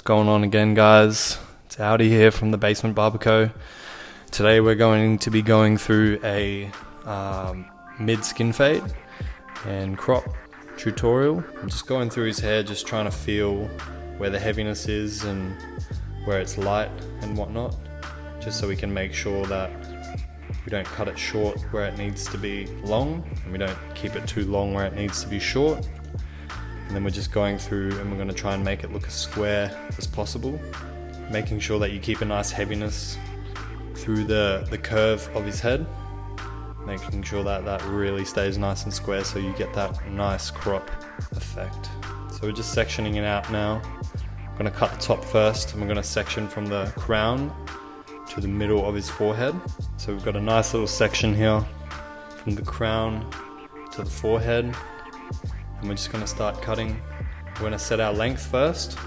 going on again, guys? It's Audi here from the Basement Barber. Today we're going to be going through a mid skin fade and crop tutorial. I'm just going through his hair, just trying to feel where the heaviness is and where it's light and whatnot, just so we can make sure that we don't cut it short where it needs to be long, and we don't keep it too long where it needs to be short. And then we're just going through and we're going to try and make it look as square as possible, making sure that you keep a nice heaviness through the curve of his head, making sure that that really stays nice and square so you get that nice crop effect. So we're just sectioning it out now. I'm going to cut the top first, and we're going to section from the crown to the middle of his forehead. So we've got a nice little section here from the crown to the forehead, and we're just going to start cutting. We're going to set our length first.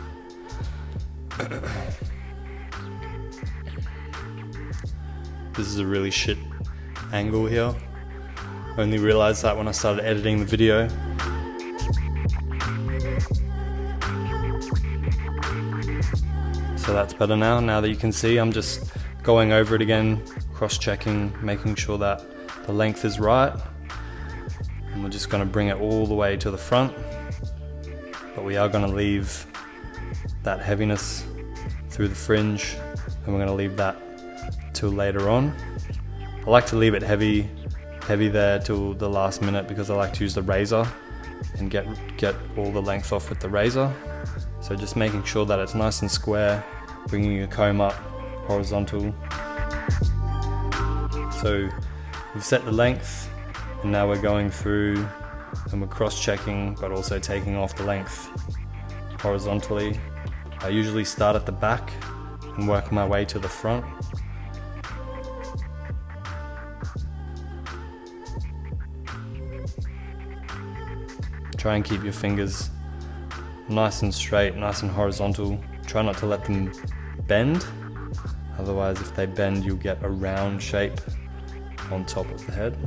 This is a really shit angle here. I only realized that when I started editing the video. So that's better now. Now that you can see, I'm just going over it again, cross-checking, making sure that the length is right. And we're just going to bring it all the way to the front, but we are going to leave that heaviness through the fringe, and we're going to leave that till later on. I like to leave it heavy there till the last minute because I like to use the razor and get all the length off with the razor. So just making sure that it's nice and square, bringing your comb up horizontal. So we've set the length, and now we're going through and we're cross-checking, but also taking off the length horizontally. I usually start at the back and work my way to the front. Try and keep your fingers nice and straight, nice and horizontal. Try not to let them bend, otherwise if they bend you'll get a round shape on top of the head.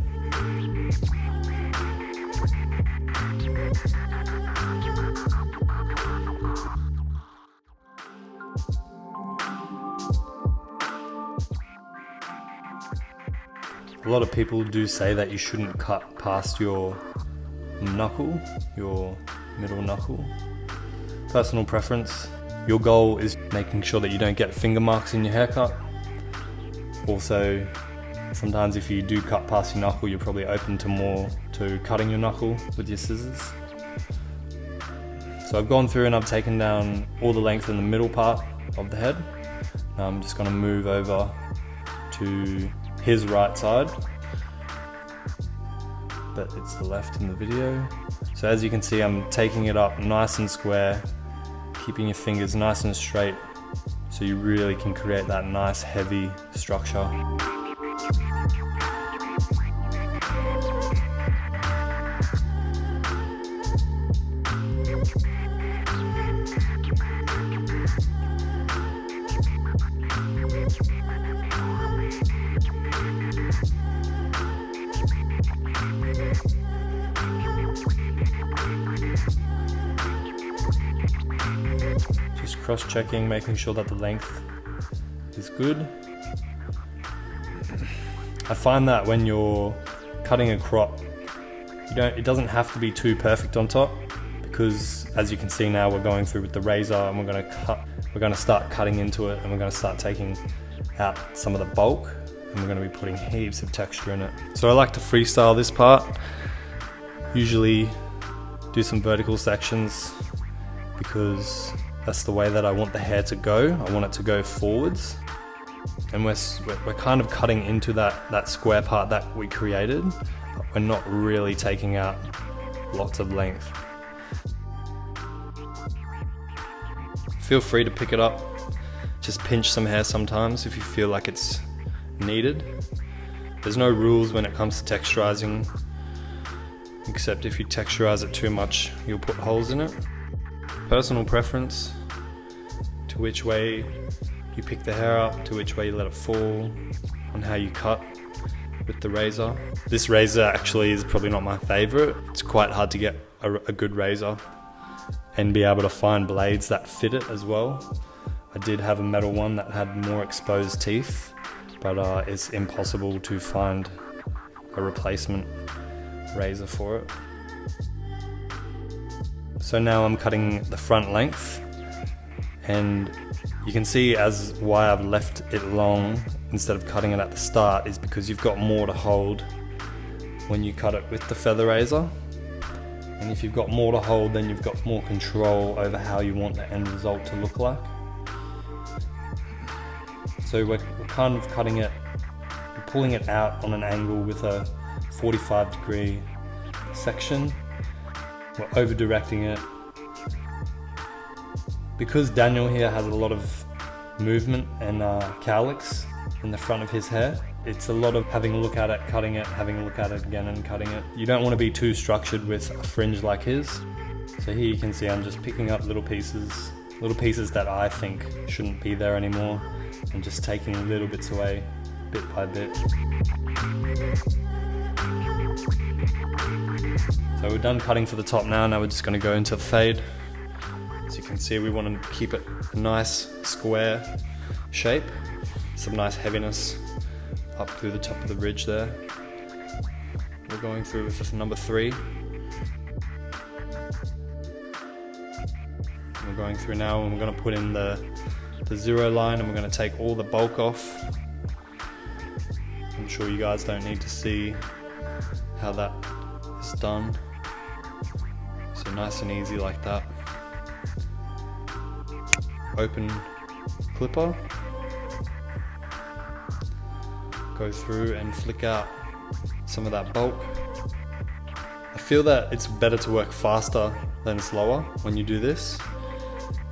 A lot of people do say that you shouldn't cut past your knuckle, your middle knuckle. Personal preference. Your goal is making sure that you don't get finger marks in your haircut. Also, sometimes if you do cut past your knuckle, you're probably open to cutting your knuckle with your scissors. So I've gone through and I've taken down all the length in the middle part of the head. Now I'm just going to move over to his right side, but it's the left in the video. So as you can see, I'm taking it up nice and square, keeping your fingers nice and straight so you really can create that nice heavy structure. Just cross-checking, making sure that the length is good. I find that when you're cutting a crop, it doesn't have to be too perfect on top, because as you can see now, we're going through with the razor and we're going to start cutting into it, and we're going to start taking out some of the bulk, and we're going to be putting heaps of texture in it. So I like to freestyle this part. Usually do some vertical sections because that's the way that I want the hair to go. I want it to go forwards, and we're kind of cutting into that square part that we created, but we're not really taking out lots of length. Feel free to pick it up, just pinch some hair sometimes if you feel like it's needed. There's no rules when it comes to texturizing, except if you texturize it too much, you'll put holes in it. Personal preference to which way you pick the hair up, to which way you let it fall, on how you cut with the razor. This razor actually is probably not my favorite. It's quite hard to get a good razor, and be able to find blades that fit it as well. I did have a metal one that had more exposed teeth, but it's impossible to find a replacement razor for it. So now I'm cutting the front length, and you can see as why I've left it long instead of cutting it at the start is because you've got more to hold when you cut it with the feather razor. And if you've got more to hold, then you've got more control over how you want the end result to look like. So we're kind of cutting it, pulling it out on an angle with a 45-degree section. We're over directing it. Because Daniel here has a lot of movement and cowlicks in the front of his hair, it's a lot of having a look at it, cutting it, having a look at it again and cutting it. You don't want to be too structured with a fringe like his. So here you can see I'm just picking up little pieces that I think shouldn't be there anymore, and just taking little bits away, bit by bit. So we're done cutting for the top now we're just going to go into the fade. As you can see, we want to keep it a nice square shape, some nice heaviness up through the top of the ridge there. We're going through with number 3. We're going through now and we're going to put in the 0 line, and we're going to take all the bulk off. I'm sure you guys don't need to see how that is done. So nice and easy like that. Open clipper. Go through and flick out some of that bulk. I feel that it's better to work faster than slower when you do this.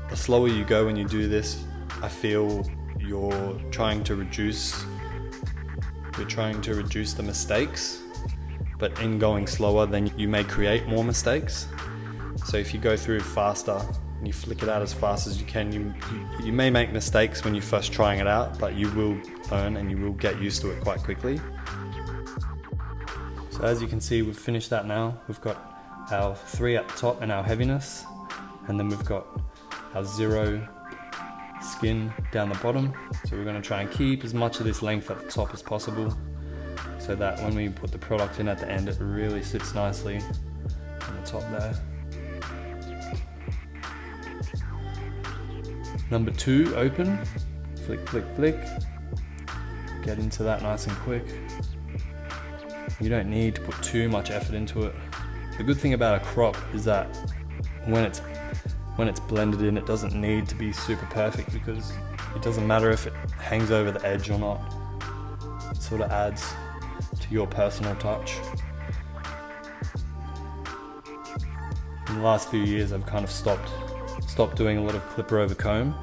The slower you go when you do this, I feel you're trying to reduce the mistakes, but in going slower then you may create more mistakes. So if you go through faster and you flick it out as fast as you can, you may make mistakes when you're first trying it out, but you will learn and you will get used to it quite quickly. So as you can see, we've finished that now. We've got our 3 at the top and our heaviness, and then we've got our 0 skin down the bottom. So we're going to try and keep as much of this length at the top as possible, so that when we put the product in at the end, it really sits nicely on the top there. Number 2, open, flick, flick, flick. Get into that nice and quick. You don't need to put too much effort into it. The good thing about a crop is that when it's blended in, it doesn't need to be super perfect, because it doesn't matter if it hangs over the edge or not. It sort of adds to your personal touch. In the last few years, I've kind of stopped doing a lot of clipper over comb.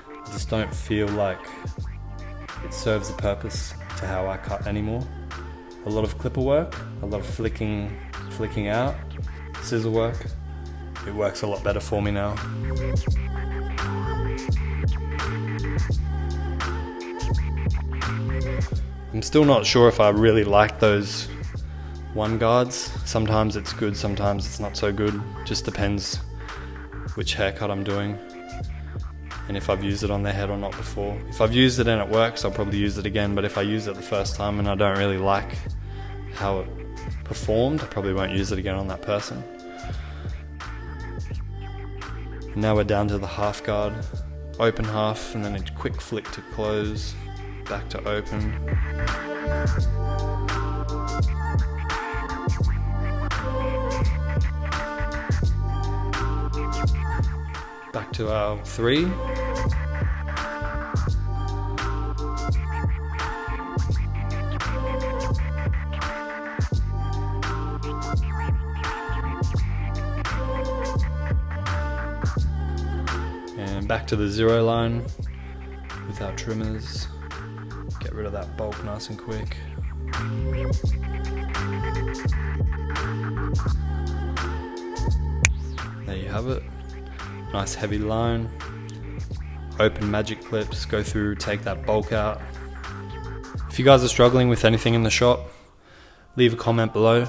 I just don't feel like it serves a purpose to how I cut anymore. A lot of clipper work, a lot of flicking out, scissor work, it works a lot better for me now. I'm still not sure if I really like those 1 guards. Sometimes it's good, sometimes it's not so good. Just depends which haircut I'm doing and if I've used it on their head or not before. If I've used it and it works, I'll probably use it again, but if I use it the first time and I don't really like how it performed, I probably won't use it again on that person. Now we're down to the half guard. Open half and then a quick flick to close, back to open. Back to our 3. And back to the 0 line with our trimmers. Get rid of that bulk nice and quick. There you have it. Nice heavy line. Open magic clips, go through, take that bulk out. If you guys are struggling with anything in the shop, leave a comment below.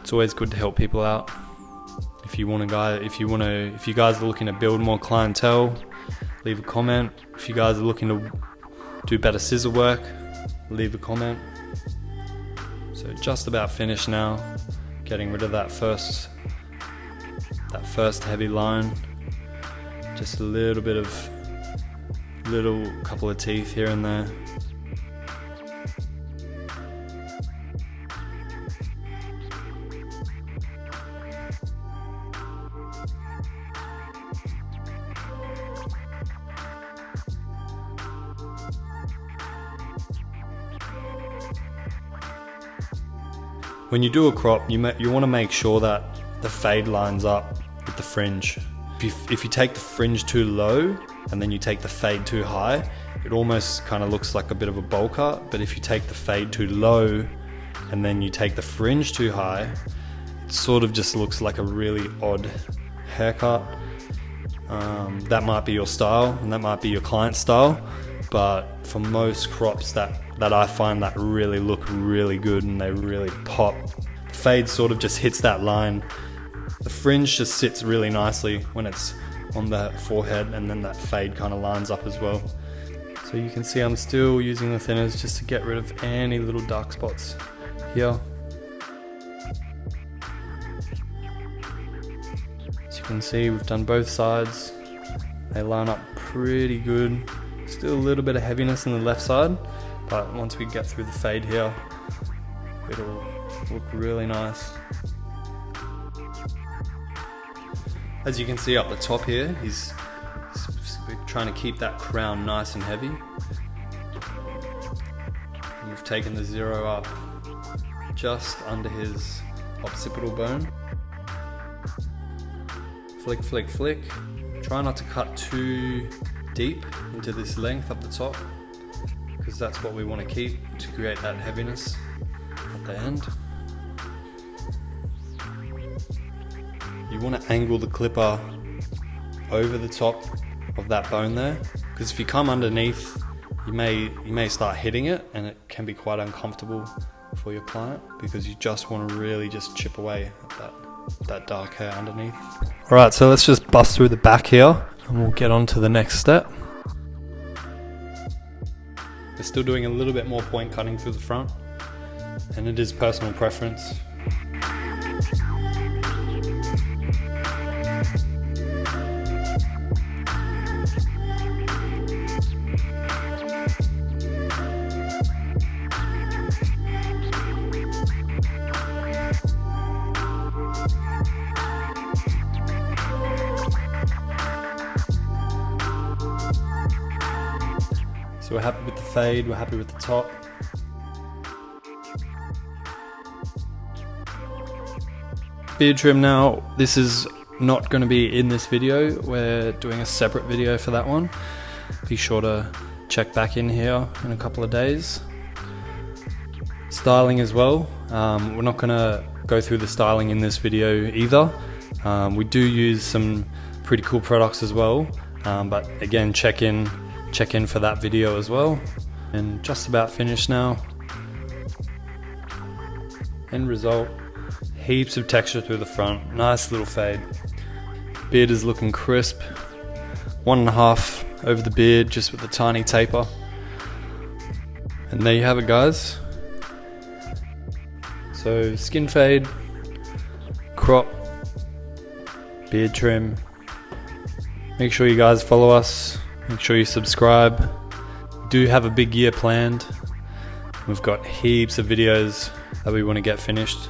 It's always good to help people out. If you guys are looking to build more clientele, leave a comment. If you guys are looking to do better scissor work, leave a comment. So just about finished now. Getting rid of that first heavy line. Just a little couple of teeth here and there. When you do a crop, you want to make sure that the fade lines up with the fringe. If you take the fringe too low and then you take the fade too high, it almost kind of looks like a bit of a bowl cut. But if you take the fade too low and then you take the fringe too high, it sort of just looks like a really odd haircut. That might be your style and that might be your client's style, but for most crops that I find that really look really good and they really pop, the fade sort of just hits that line. The fringe just sits really nicely when it's on the forehead, and then that fade kind of lines up as well. So you can see I'm still using the thinners just to get rid of any little dark spots here. As you can see, we've done both sides. They line up pretty good. Still a little bit of heaviness in the left side, but once we get through the fade here, it'll look really nice. As you can see up the top here, we're trying to keep that crown nice and heavy. And we've taken the zero up just under his occipital bone. Flick, flick, flick. Try not to cut too deep into this length up the top, because that's what we want to keep to create that heaviness at the end. You want to angle the clipper over the top of that bone there, because if you come underneath, you may start hitting it, and it can be quite uncomfortable for your client, because you just want to really just chip away at that dark hair underneath. Alright, so let's just bust through the back here and we'll get on to the next step. We're still doing a little bit more point cutting through the front, and it is personal preference. So we're happy with the fade, we're happy with the top. Beard trim now, this is not going to be in this video, we're doing a separate video for that one. Be sure to check back in here in a couple of days. Styling as well, we're not going to go through the styling in this video either. We do use some pretty cool products as well, but again, check in for that video as well. And just about finished now. End result, heaps of texture through the front, nice little fade. Beard is looking crisp. 1.5 over the beard, just with a tiny taper. And there you have it, guys. So skin fade, crop, beard trim. Make sure you guys follow us. Make sure you subscribe. We do have a big year planned. We've got heaps of videos that we want to get finished.